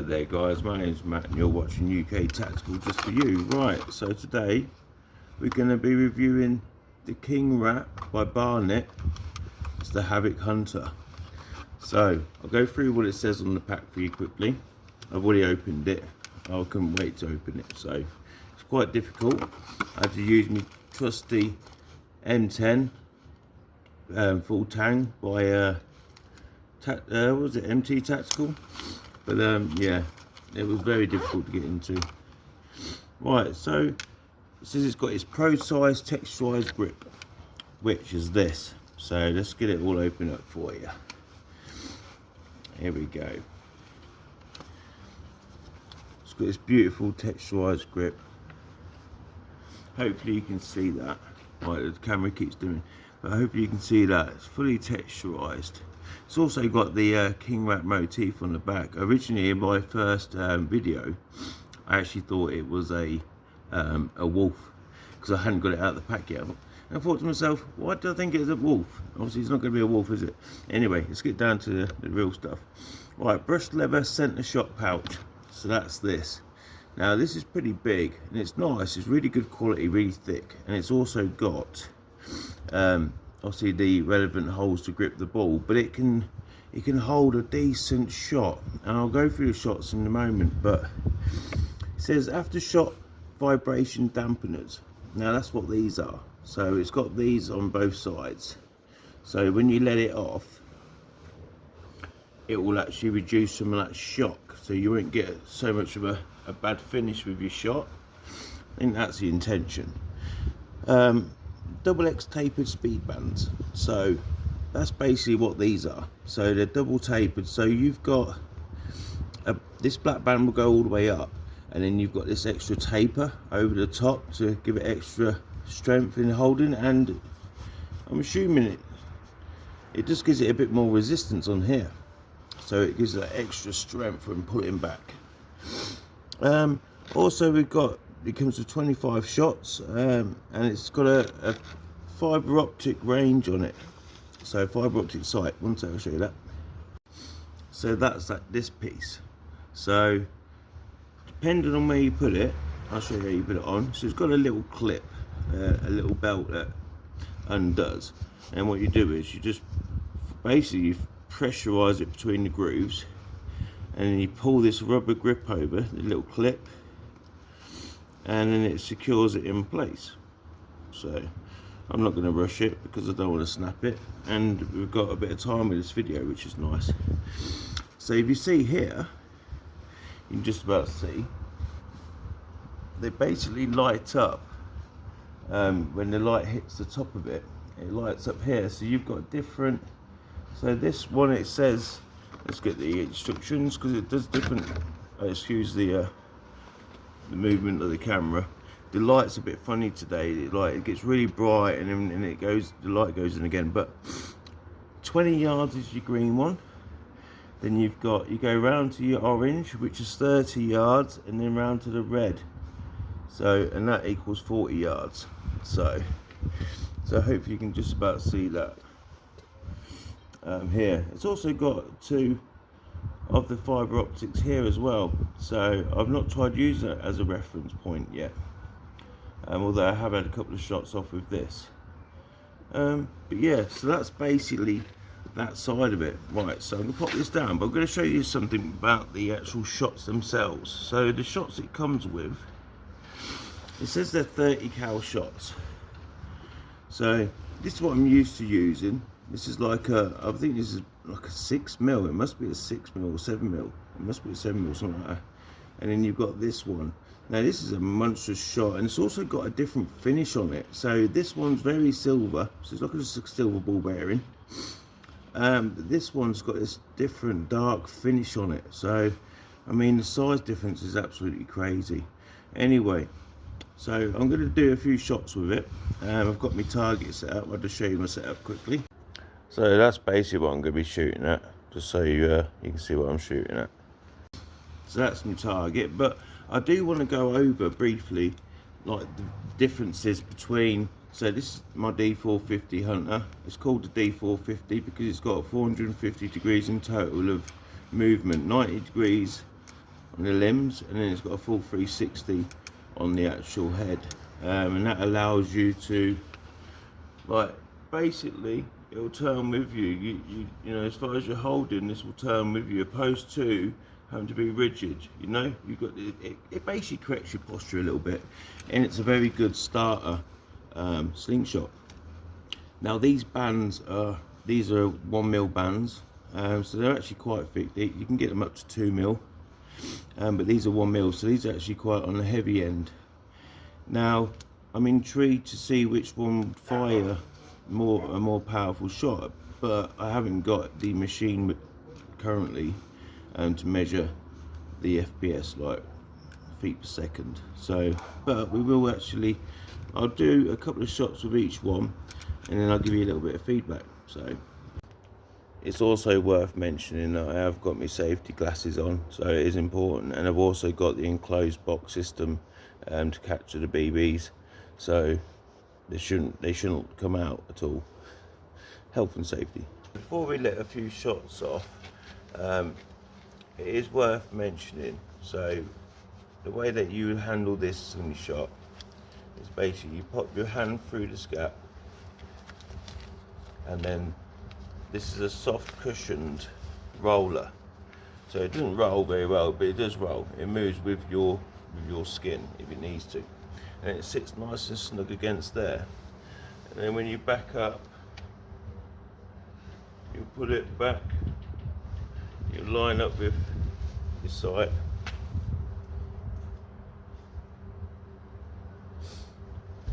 there guys, my name's Matt and you're watching UK Tactical just for you. Right, so today we're going to be reviewing the King Rat by Barnett. It's the Havoc Hunter. So I'll go through what it says on the pack for you quickly. I've already opened it. I couldn't wait to open it, so it's quite difficult. I had to use my trusty M10 full tang by what was it, MT Tactical? But yeah, it was very difficult to get into. Right, so it says it's got its pro size texturized grip, which is this. So let's get it all open up for you. Here we go. It's got this beautiful texturized grip. Hopefully you can see that. Right, the camera keeps doing, but hopefully you can see that it's fully texturized. It's also got the King Rat motif on the back. Originally, in my first video, I actually thought it was a wolf because I hadn't got it out of the pack yet. And I thought to myself, why do I think it's a wolf? Obviously, it's not going to be a wolf, is it? Anyway, let's get down to the real stuff. Right, brushed leather center shot pouch. So that's this. Now, this is pretty big and it's nice. It's really good quality, really thick, and it's also got obviously the relevant holes to grip the ball, but it can hold a decent shot, and I'll go through the shots in a moment. But it says aftershot vibration dampeners. Now that's what these are. So it's got these on both sides, so when you let it off, it will actually reduce some of that shock, so you won't get so much of a bad finish with your shot. I think that's the intention. Double X tapered speed bands, so that's basically what these are. So they're double tapered, so you've got this black band will go all the way up, and then you've got this extra taper over the top to give it extra strength in holding, and I'm assuming it just gives it a bit more resistance on here, so it gives that extra strength when pulling back. Also it comes with 25 shots, and it's got a fiber optic range on it, so fiber optic sight. One second, I'll show you that. So that's this piece. So depending on where you put it, I'll show you how you put it on. So it's got a little clip, a little belt that undoes, and what you do is you just basically pressurize it between the grooves, and then you pull this rubber grip over the little clip, and then it secures it in place. So I'm not going to rush it because I don't want to snap it, and we've got a bit of time with this video, which is nice. So if you see here, you can just about see they basically light up when the light hits the top of it. It lights up here, so you've got different. So this one, it says, let's get the instructions because it does different. Excuse the movement of the camera. The light's a bit funny today. It gets really bright, and then the light goes in again. But 20 yards is your green one. Then you go round to your orange, which is 30 yards, and then round to the red. So, and that equals 40 yards. So hopefully you can just about see that. Here, it's also got two of the fiber optics here as well. So I've not tried using it as a reference point yet. Although I have had a couple of shots off with this. But yeah, so that's basically that side of it. Right, so I'm going to pop this down, but I'm going to show you something about the actual shots themselves. So the shots it comes with, it says they're 30 cal shots. So this is what I'm used to using. This is like I think this is like a 6mm. It must be a 6mm or 7mm. It must be a 7mm, something like that. And then you've got this one. Now this is a monstrous shot, and it's also got a different finish on it. So this one's very silver, so it's like a silver ball bearing. This one's got this different dark finish on it. So I mean, the size difference is absolutely crazy. Anyway, so I'm going to do a few shots with it. I've got my target set up. I'll just show you my setup quickly. So that's basically what I'm going to be shooting at, just so you can see what I'm shooting at. So that's my target, but I do want to go over briefly like the differences between. So this is my D450 Hunter. It's called the D450 because it's got 450 degrees in total of movement, 90 degrees on the limbs, and then it's got a full 360 on the actual head, and that allows you to, like, basically it'll turn with you. You know, as far as you're holding, this will turn with you, opposed to having to be rigid. You know, you've got it basically corrects your posture a little bit, and it's a very good starter slingshot. Now these bands are 1mm bands, so they're actually quite thick. You can get them up to 2mm, but these are 1mm, so these are actually quite on the heavy end. Now I'm intrigued to see which one would fire a more powerful shot, but I haven't got the machine currently to measure the FPS, like feet per second. So, but we will actually, I'll do a couple of shots with each one, and then I'll give you a little bit of feedback. So it's also worth mentioning that I have got my safety glasses on, so it is important, and I've also got the enclosed box system to capture the BBs, so they shouldn't come out at all. Health and safety. Before we let a few shots off, it is worth mentioning, so the way that you handle this slingshot is basically you pop your hand through the scap, and then this is a soft cushioned roller, so it doesn't roll very well, but it does roll. It moves with your skin if it needs to, and it sits nice and snug against there. And then when you back up, you put it back, you line up with your sight,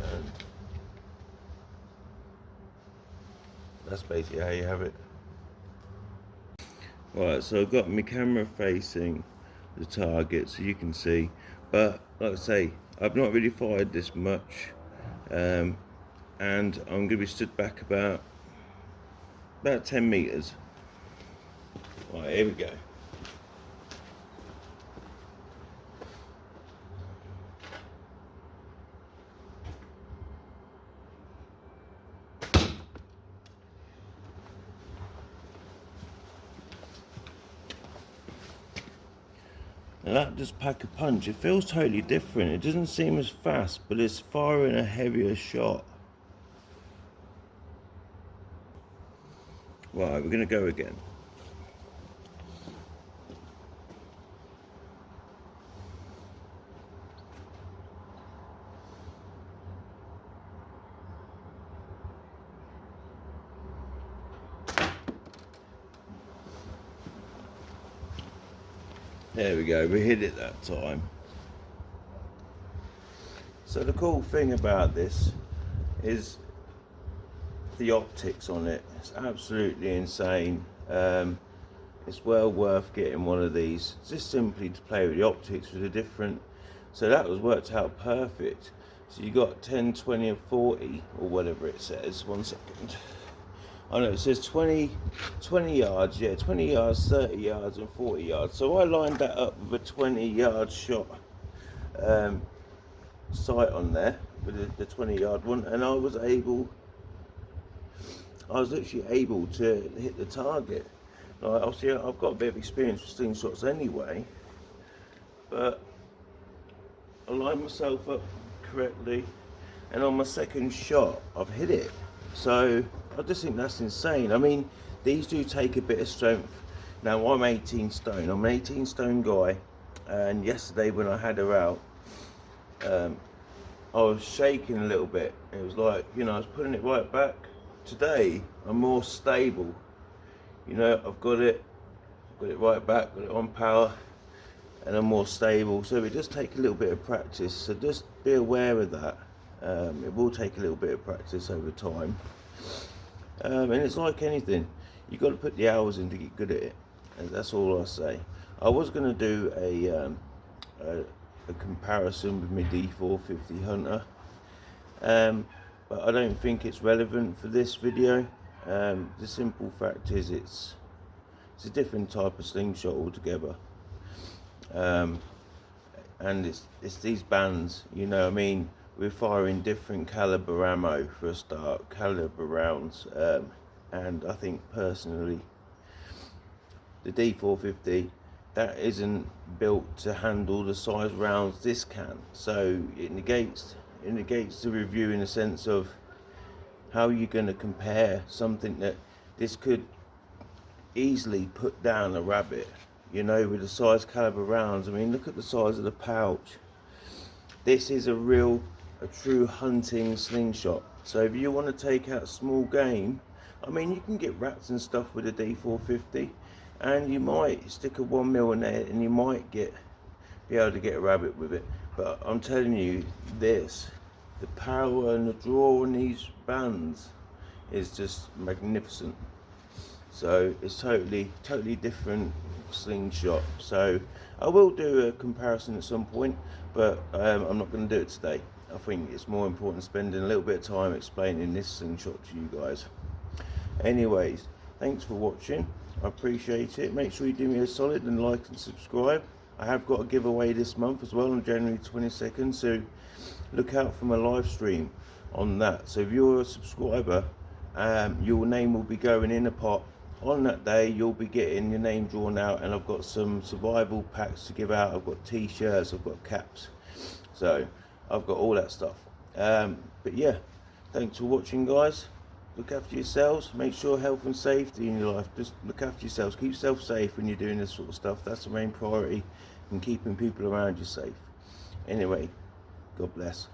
and that's basically how you have it. Right, so I've got my camera facing the target so you can see, but like I say, I've not really fired this much, and I'm going to be stood back about 10 meters. Right, here we go. Now that does pack a punch. It feels totally different. It doesn't seem as fast, but it's firing a heavier shot. Right, we're going to go again. There we go, we hit it that time. So the cool thing about this is the optics on it. It's absolutely insane. It's well worth getting one of these, just simply to play with the optics with a different. So that was worked out perfect. So you got 10, 20 and 40, or whatever it says. 1 second. I know it says 20 yards, yeah, 20 yards, 30 yards and 40 yards. So I lined that up with a 20-yard shot sight on there, with the 20-yard one, and I was literally able to hit the target. Like, obviously I've got a bit of experience with slingshots anyway, but I lined myself up correctly, and on my second shot I've hit it. So I just think that's insane. I mean, these do take a bit of strength. Now I'm 18 stone. I'm an 18 stone guy, and yesterday when I had her out, I was shaking a little bit. It was like, you know, I was putting it right back. Today I'm more stable. You know, I've got it right back, got it on power, and I'm more stable. So it does take a little bit of practice. So just be aware of that. It will take a little bit of practice over time, and it's like anything, you've got to put the hours in to get good at it, and that's all I say. I was going to do a comparison with my D450 Hunter, but I don't think it's relevant for this video. The simple fact is it's a different type of slingshot altogether, and it's these bands, you know. I mean, we're firing different caliber ammo for a start, caliber rounds, and I think personally the D450 that isn't built to handle the size rounds this can. So it negates the review in the sense of how you're going to compare something that this could easily put down a rabbit, you know, with the size caliber rounds. I mean, look at the size of the pouch. This is a true hunting slingshot. So if you want to take out small game, I mean, you can get rats and stuff with a D450, and you might stick a 1mm in there and you might be able to get a rabbit with it. But I'm telling you, the power and the draw on these bands is just magnificent. So it's totally different slingshot. So I will do a comparison at some point, but I'm not going to do it today. I think it's more important spending a little bit of time explaining this slingshot to you guys. Anyways, thanks for watching. I appreciate it. Make sure you do me a solid and like and subscribe. I have got a giveaway this month as well on January 22nd, so look out for my live stream on that. So if you're a subscriber, your name will be going in a pot. On that day, you'll be getting your name drawn out, and I've got some survival packs to give out. I've got t-shirts, I've got caps, so I've got all that stuff. But yeah, thanks for watching, guys. Look after yourselves. Make sure health and safety in your life. Just look after yourselves. Keep yourself safe when you're doing this sort of stuff. That's the main priority, in keeping people around you safe. Anyway, God bless.